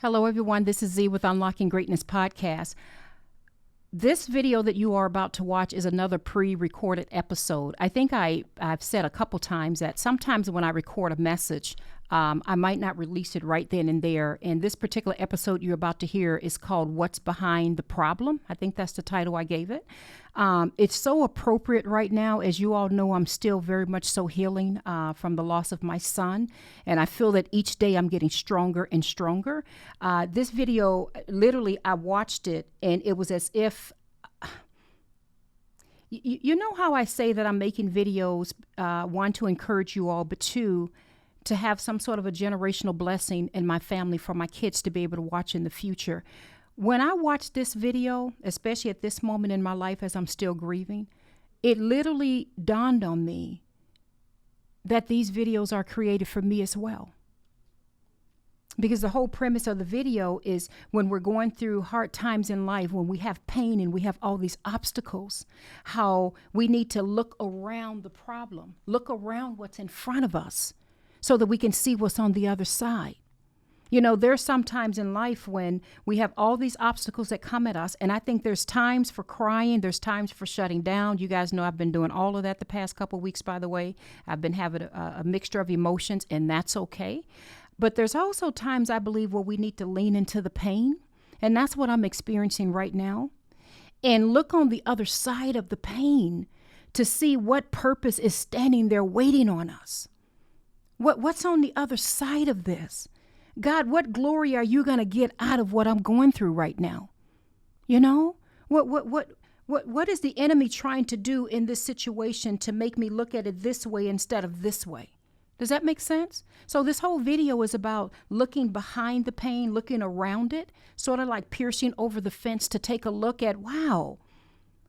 Hello, everyone. This is Z with Unlocking Greatness Podcast. This video that you are about to watch is another pre-recorded episode. I think I've said a couple times that sometimes when I record a message, I might not release it right then and there. And this particular episode you're about to hear is called What's Behind the Problem. I think that's the title I gave it. It's so appropriate right now. As you all know, I'm still very much so healing from the loss of my son. And I feel that each day I'm getting stronger and stronger. This video, literally, I watched it and it was as if, you know how I say that I'm making videos, one, to encourage you all, but two, to have some sort of a generational blessing in my family for my kids to be able to watch in the future. When I watched this video, especially at this moment in my life as I'm still grieving, it literally dawned on me that these videos are created for me as well. Because the whole premise of the video is when we're going through hard times in life, when we have pain and we have all these obstacles, how we need to look around the problem, look around what's in front of us, so that we can see what's on the other side. You know, there's some times in life when we have all these obstacles that come at us, and I think there's times for crying, there's times for shutting down. You guys know I've been doing all of that the past couple of weeks, by the way. I've been having a mixture of emotions, and that's okay. But there's also times, I believe, where we need to lean into the pain, and that's what I'm experiencing right now. And look on the other side of the pain to see what purpose is standing there waiting on us. What's on the other side of this? God, what glory are you going to get out of what I'm going through right now? You know, what is the enemy trying to do in this situation to make me look at it this way instead of this way? Does that make sense? So this whole video is about looking behind the pain, looking around it, sort of like piercing over the fence to take a look at, wow,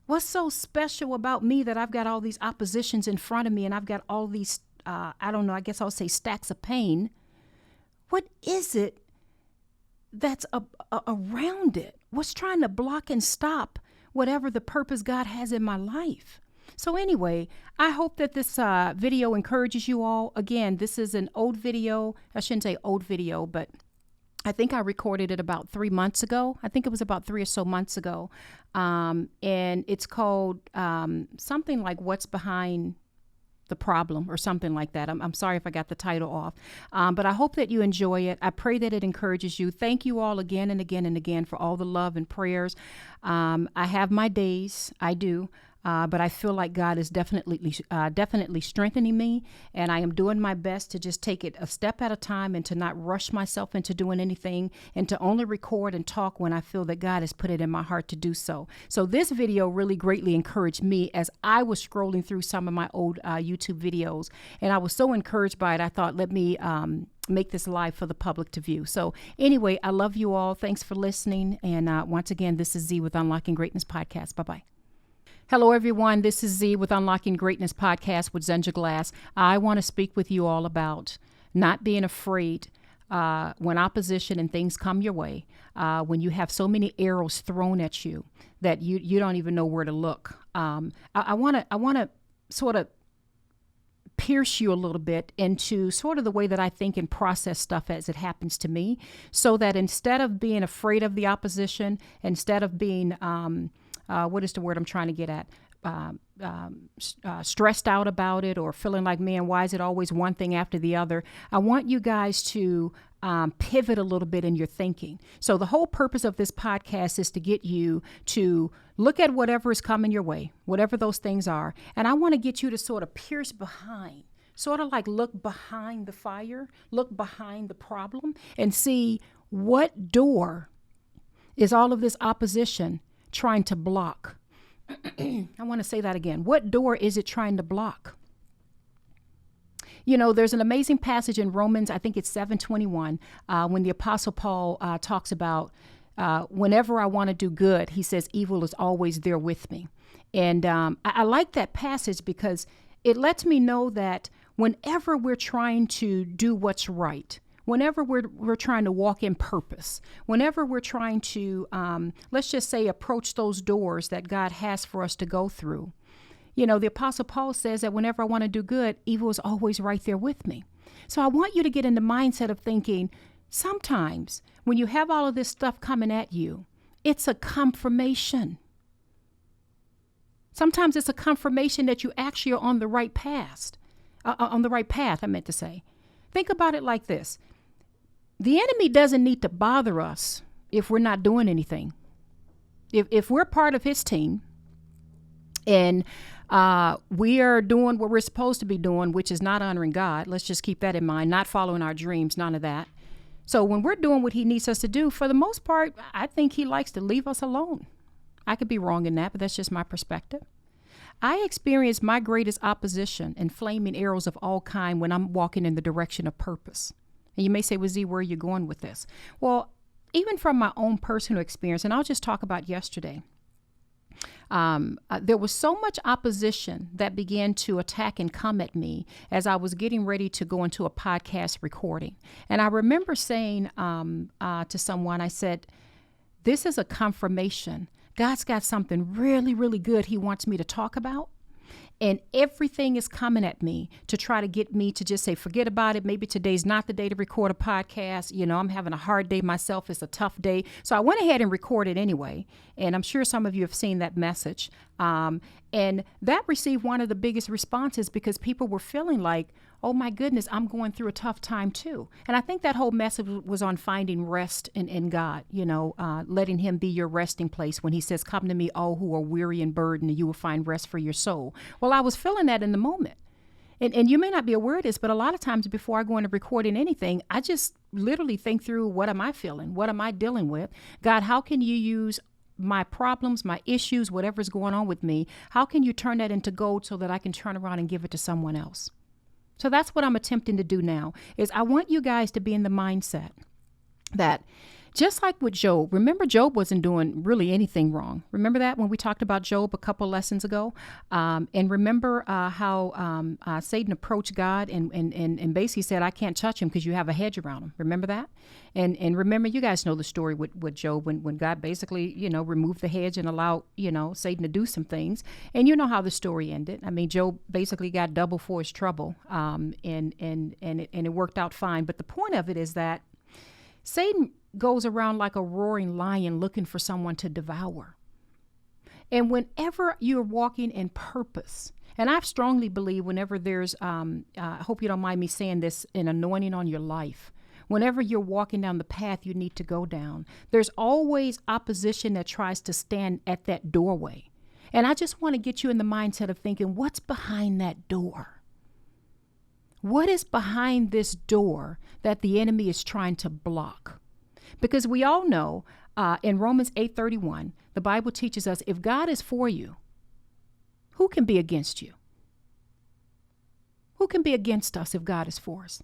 what's so special about me that I've got all these oppositions in front of me and I've got all these I don't know, I guess I'll say stacks of pain. What is it that's around it? What's trying to block and stop whatever the purpose God has in my life? So anyway, I hope that this video encourages you all. Again, this is an old video. I shouldn't say old video, but I think I recorded it about 3 months ago. I think it was about 3 or so months ago. And it's called something like What's Behind the Problem or something like that. I'm sorry if I got the title off, but I hope that you enjoy it. I pray that it encourages you. Thank you all again and again and again for all the love and prayers. I have my days, I do. But I feel like God is definitely strengthening me, and I am doing my best to just take it a step at a time and to not rush myself into doing anything and to only record and talk when I feel that God has put it in my heart to do so. So this video really greatly encouraged me as I was scrolling through some of my old YouTube videos, and I was so encouraged by it. I thought, let me make this live for the public to view. So anyway, I love you all. Thanks for listening. And once again, this is Z with Unlocking Greatness Podcast. Bye-bye. Hello, everyone. This is Z with Unlocking Greatness Podcast with Zenja. I want to speak with you all about not being afraid when opposition and things come your way, when you have so many arrows thrown at you that you don't even know where to look. I want to sort of pierce you a little bit into sort of the way that I think and process stuff as it happens to me, so that instead of being afraid of the opposition, instead of being what is the word I'm trying to get at? Stressed out about it or feeling like, man, why is it always one thing after the other? I want you guys to pivot a little bit in your thinking. So the whole purpose of this podcast is to get you to look at whatever is coming your way, whatever those things are. And I want to get you to sort of pierce behind, sort of like look behind the fire, look behind the problem and see what door is all of this opposition trying to block. I want to say that again. What door is it trying to block? You know, there's an amazing passage in Romans, I think it's 7:21, when the Apostle Paul talks about whenever I want to do good, he says evil is always there with me. And I like that passage because it lets me know that whenever we're trying to do what's right, whenever we're trying to walk in purpose, whenever we're trying to, let's just say, approach those doors that God has for us to go through, you know, the Apostle Paul says that whenever I want to do good, evil is always right there with me. So I want you to get in the mindset of thinking, Sometimes when you have all of this stuff coming at you, it's a confirmation. Sometimes it's a confirmation that you actually are on the right path. I meant to say. Think about it like this. The enemy doesn't need to bother us if we're not doing anything. If we're part of his team and we are doing what we're supposed to be doing, which is not honoring God, let's just keep that in mind, not following our dreams, none of that. So when we're doing what he needs us to do, for the most part, I think he likes to leave us alone. I could be wrong in that, but that's just my perspective. I experience my greatest opposition and flaming arrows of all kind when I'm walking in the direction of purpose. And you may say, well, Z, where are you going with this? Well, even from my own personal experience, and I'll just talk about yesterday, there was so much opposition that began to attack and come at me as I was getting ready to go into a podcast recording. And I remember saying to someone, I said, this is a confirmation. God's got something really, really good he wants me to talk about. And everything is coming at me to try to get me to just say, forget about it. Maybe today's not the day to record a podcast. You know, I'm having a hard day myself. It's a tough day. So I went ahead and recorded anyway. And I'm sure some of you have seen that message. And that received one of the biggest responses because people were feeling like, oh my goodness, I'm going through a tough time too. And I think that whole message was on finding rest in God, you know, letting him be your resting place when he says, come to me, all who are weary and burdened, and you will find rest for your soul. Well, I was feeling that in the moment. And you may not be aware of this, but a lot of times before I go into recording anything, I just literally think through, what am I feeling? What am I dealing with? God, how can you use my problems, my issues, whatever's going on with me? How can you turn that into gold so that I can turn around and give it to someone else? So that's what I'm attempting to do now, is I want you guys to be in the mindset that just like with Job, remember Job wasn't doing really anything wrong. Remember that when we talked about Job a couple lessons ago? And remember how Satan approached God and basically said, I can't touch him because you have a hedge around him. Remember that? And remember, you guys know the story with Job when God basically, you know, removed the hedge and allowed, you know, Satan to do some things. And you know how the story ended. I mean, Job basically got double for his trouble, and it worked out fine. But the point of it is that Satan goes around like a roaring lion looking for someone to devour. And whenever you're walking in purpose, and I strongly believe whenever there's, I hope you don't mind me saying this, an anointing on your life, whenever you're walking down the path you need to go down, there's always opposition that tries to stand at that doorway. And I just want to get you in the mindset of thinking, what's behind that door? What is behind this door that the enemy is trying to block? Because we all know in Romans 8:31, the Bible teaches us, if God is for you, who can be against you? Who can be against us if God is for us?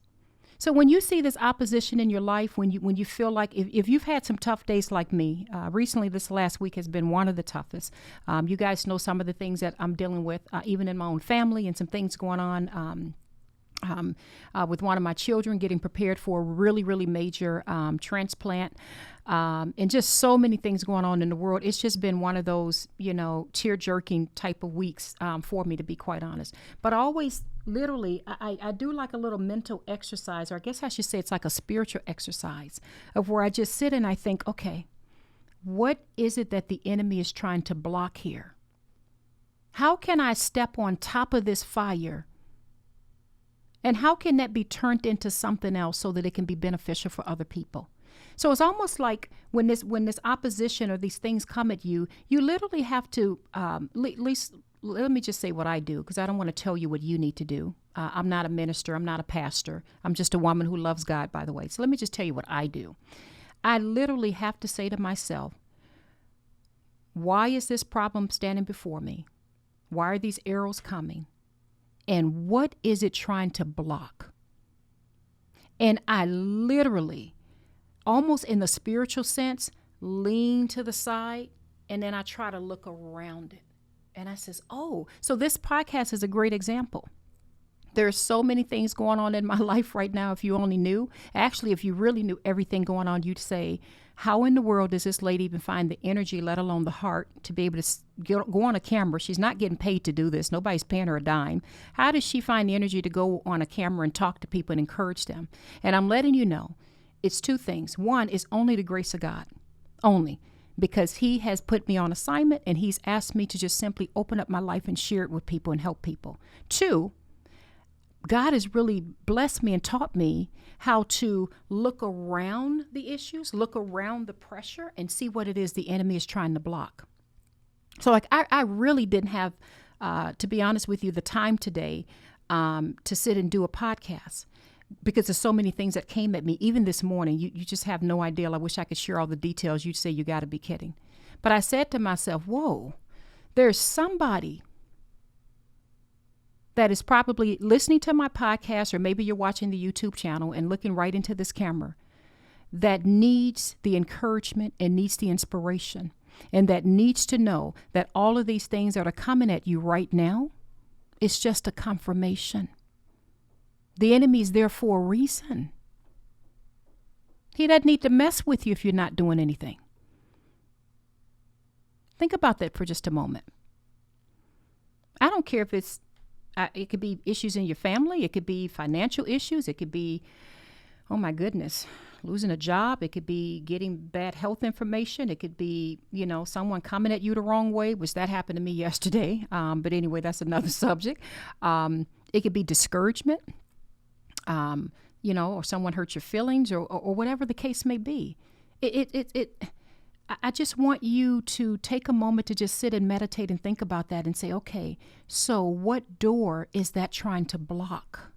So when you see this opposition in your life, when you feel like, if you've had some tough days like me, recently this last week has been one of the toughest. You guys know some of the things that I'm dealing with, even in my own family, and some things going on with one of my children getting prepared for a really, really major transplant, and just so many things going on in the world. It's just been one of those, you know, tear-jerking type of weeks for me, to be quite honest. But I always, literally, I do like a little mental exercise, or I guess I should say it's like a spiritual exercise, of where I just sit and I think, okay, what is it that the enemy is trying to block here? How can I step on top of this fire? And how can that be turned into something else so that it can be beneficial for other people? So it's almost like when this opposition or these things come at you, you literally have to, at least let me just say what I do, because I don't want to tell you what you need to do. I'm not a minister. I'm not a pastor. I'm just a woman who loves God, by the way. So let me just tell you what I do. I literally have to say to myself, why is this problem standing before me? Why are these arrows coming? And what is it trying to block? And I literally, almost in the spiritual sense, lean to the side, and then I try to look around it. And I says, oh, so this podcast is a great example. There's so many things going on in my life right now, if you only knew. Actually, if you really knew everything going on, you'd say, how in the world does this lady even find the energy, let alone the heart, to be able to go on a camera? She's not getting paid to do this. Nobody's paying her a dime. How does she find the energy to go on a camera and talk to people and encourage them? And I'm letting you know, it's two things. One is only the grace of God, only, because he has put me on assignment and he's asked me to just simply open up my life and share it with people and help people. Two, God has really blessed me and taught me how to look around the issues, look around the pressure, and see what it is the enemy is trying to block. So like I really didn't have, to be honest with you, the time today to sit and do a podcast, because there's so many things that came at me. Even this morning, you just have no idea. I wish I could share all the details. You'd say, you got to be kidding. But I said to myself, whoa, there's somebody that is probably listening to my podcast, or maybe you're watching the YouTube channel and looking right into this camera, that needs the encouragement and needs the inspiration, and that needs to know that all of these things that are coming at you right now is just a confirmation. The enemy is there for a reason. He doesn't need to mess with you if you're not doing anything. Think about that for just a moment. I don't care if it could be issues in your family. It could be financial issues. It could be, oh my goodness, losing a job. It could be getting bad health information. It could be, someone coming at you the wrong way, which that happened to me yesterday. But anyway, that's another subject. It could be discouragement, or someone hurt your feelings, or whatever the case may be. I just want you to take a moment to just sit and meditate and think about that and say, okay, so what door is that trying to block?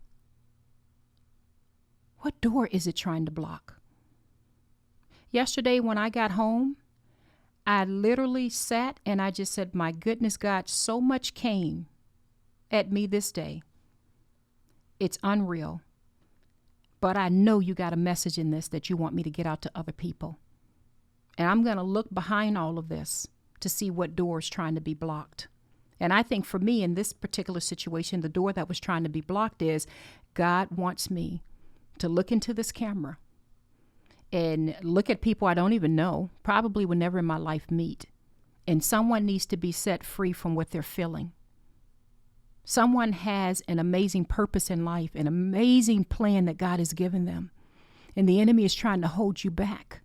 What door is it trying to block? Yesterday when I got home, I literally sat and I just said, my goodness, God, so much came at me this day. It's unreal. But I know you got a message in this that you want me to get out to other people. And I'm going to look behind all of this to see what door is trying to be blocked. And I think for me in this particular situation, the door that was trying to be blocked is God wants me to look into this camera and look at people I don't even know, probably will never in my life meet. And someone needs to be set free from what they're feeling. Someone has an amazing purpose in life, an amazing plan that God has given them. And the enemy is trying to hold you back.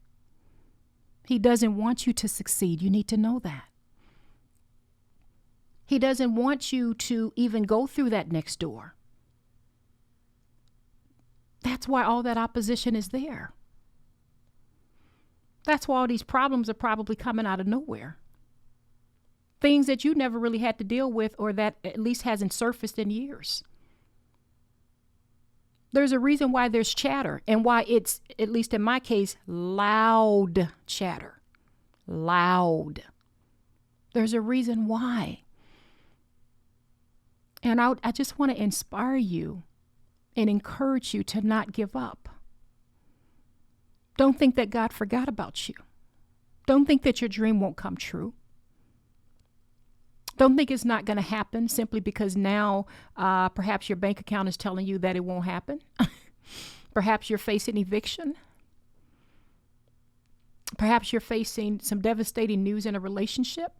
He doesn't want you to succeed. You need to know that. He doesn't want you to even go through that next door. That's why all that opposition is there. That's why all these problems are probably coming out of nowhere. Things that you never really had to deal with, or that at least hasn't surfaced in years. There's a reason why there's chatter, and why it's, at least in my case, loud chatter. Loud. There's a reason why. And I just want to inspire you and encourage you to not give up. Don't think that God forgot about you. Don't think that your dream won't come true. Don't think it's not going to happen simply because now perhaps your bank account is telling you that it won't happen. Perhaps you're facing eviction. Perhaps you're facing some devastating news in a relationship.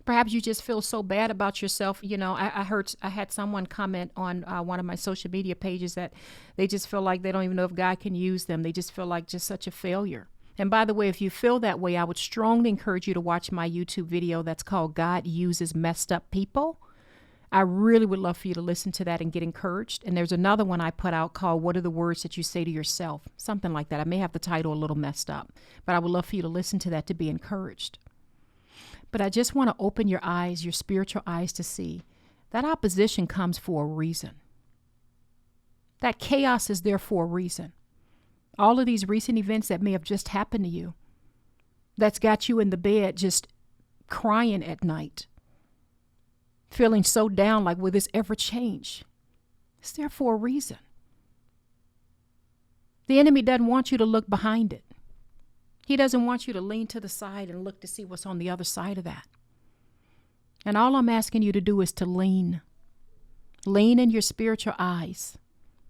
Perhaps you just feel so bad about yourself. I had someone comment on one of my social media pages that they just feel like they don't even know if God can use them. They just feel like just such a failure. And by the way, if you feel that way, I would strongly encourage you to watch my YouTube video that's called God Uses Messed Up People. I really would love for you to listen to that and get encouraged. And there's another one I put out called What Are the Words That You Say to Yourself? Something like that. I may have the title a little messed up, but I would love for you to listen to that to be encouraged. But I just want to open your eyes, your spiritual eyes, to see that opposition comes for a reason. That chaos is there for a reason. All of these recent events that may have just happened to you, that's got you in the bed just crying at night, feeling so down, like, will this ever change? It's there for a reason. The enemy doesn't want you to look behind it. He doesn't want you to lean to the side and look to see what's on the other side of that. And all I'm asking you to do is to lean. Lean in your spiritual eyes.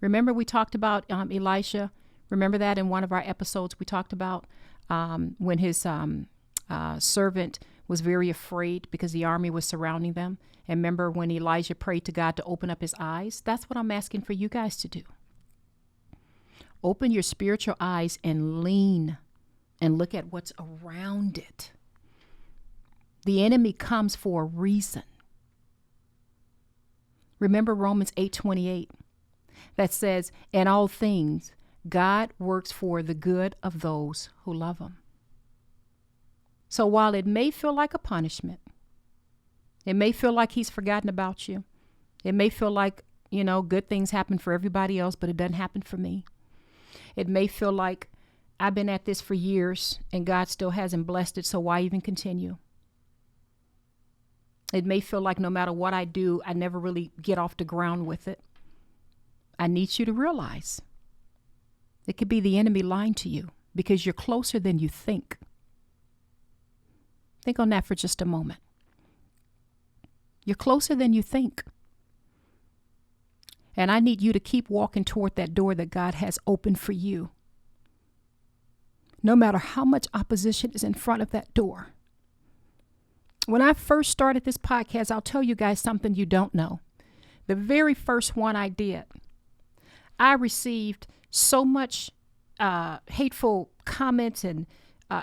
Remember we talked about Elisha. Remember that in one of our episodes we talked about when his servant was very afraid because the army was surrounding them. And remember when Elijah prayed to God to open up his eyes? That's what I'm asking for you guys to do. Open your spiritual eyes and lean and look at what's around it. The enemy comes for a reason. Remember Romans 8:28 that says, in all things, God works for the good of those who love him. So while it may feel like a punishment, it may feel like he's forgotten about you. It may feel like, good things happen for everybody else, but it doesn't happen for me. It may feel like I've been at this for years and God still hasn't blessed it, so why even continue? It may feel like no matter what I do, I never really get off the ground with it. I need you to realize it could be the enemy lying to you because you're closer than you think. Think on that for just a moment. You're closer than you think. And I need you to keep walking toward that door that God has opened for you. No matter how much opposition is in front of that door. When I first started this podcast, I'll tell you guys something you don't know. The very first one I did, I received so much hateful comments and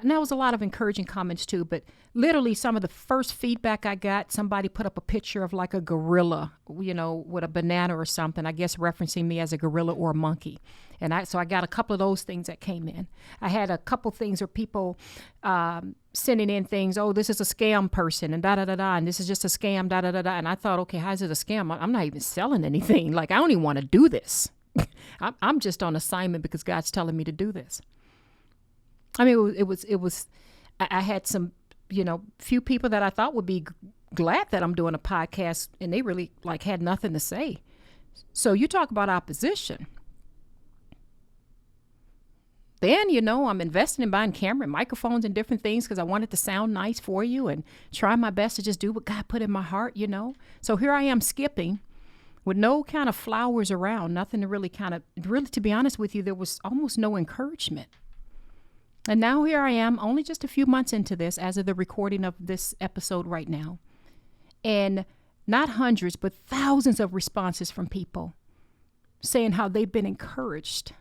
there was a lot of encouraging comments too, but literally some of the first feedback I got, somebody put up a picture of like a gorilla, with a banana or something, I guess referencing me as a gorilla or a monkey. And so I got a couple of those things that came in. I had a couple things where people sending in things, oh, this is a scam person and da-da-da-da, and this is just a scam, da-da-da-da. And I thought, okay, how is it a scam? I'm not even selling anything. Like, I don't even want to do this. I'm just on assignment because God's telling me to do this. I mean, it was, I had some, few people that I thought would be glad that I'm doing a podcast, and they really had nothing to say. So you talk about opposition. Then, I'm investing in buying camera and microphones and different things because I want it to sound nice for you and try my best to just do what God put in my heart, So here I am skipping with no kind of flowers around, nothing to really to be honest with you, there was almost no encouragement. And now here I am, only just a few months into this, as of the recording of this episode right now. And not hundreds, but thousands of responses from people saying how they've been encouraged.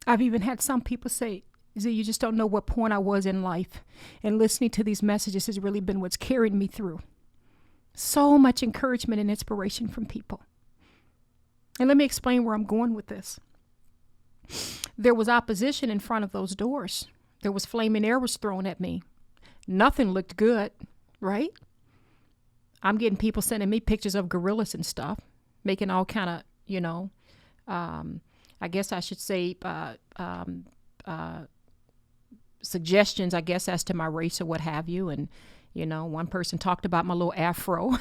I've even had some people say, Z, you just don't know what point I was in life. And listening to these messages has really been what's carried me through. So much encouragement and inspiration from people. And let me explain where I'm going with this. There was opposition in front of those doors. There was flaming arrows thrown at me. Nothing looked good, right? I'm getting people sending me pictures of gorillas and stuff, making all kind of, I guess I should say, suggestions, I guess, as to my race or what have you. And, one person talked about my little afro,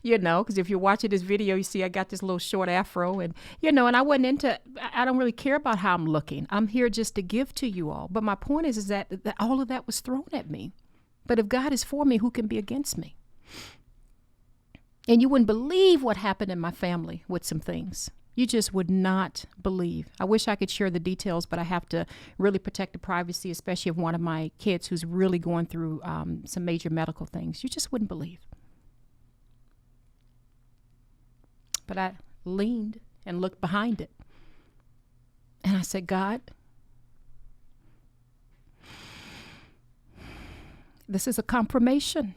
because if you're watching this video, you see I got this little short afro and, and I don't really care about how I'm looking. I'm here just to give to you all. But my point is that all of that was thrown at me. But if God is for me, who can be against me? And you wouldn't believe what happened in my family with some things. You just would not believe. I wish I could share the details, but I have to really protect the privacy, especially of one of my kids who's really going through some major medical things. You just wouldn't believe. But I leaned and looked behind it. And I said, God, this is a confirmation.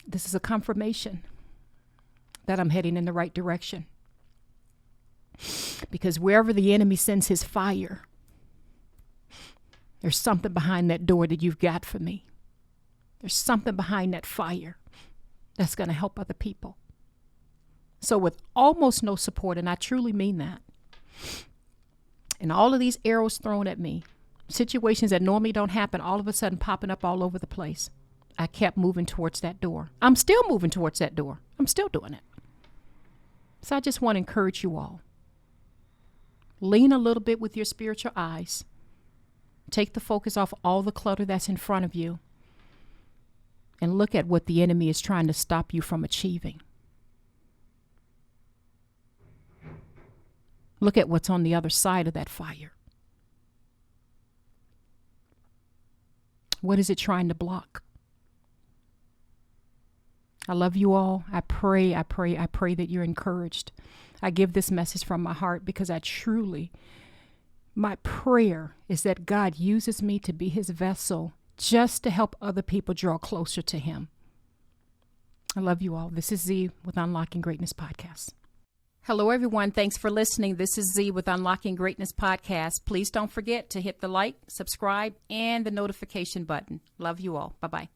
This is a confirmation that I'm heading in the right direction. Because wherever the enemy sends his fire, there's something behind that door that you've got for me. There's something behind that fire that's going to help other people. So with almost no support, and I truly mean that, and all of these arrows thrown at me, situations that normally don't happen, all of a sudden popping up all over the place, I kept moving towards that door. I'm still moving towards that door. I'm still doing it. So I just want to encourage you all. Lean a little bit with your spiritual eyes. Take the focus off all the clutter that's in front of you. And look at what the enemy is trying to stop you from achieving. Look at what's on the other side of that fire. What is it trying to block? I love you all. I pray that you're encouraged. I give this message from my heart because my prayer is that God uses me to be his vessel just to help other people draw closer to him. I love you all. This is Z with Unlocking Greatness Podcast. Hello, everyone. Thanks for listening. This is Z with Unlocking Greatness Podcast. Please don't forget to hit the like, subscribe, and the notification button. Love you all. Bye-bye.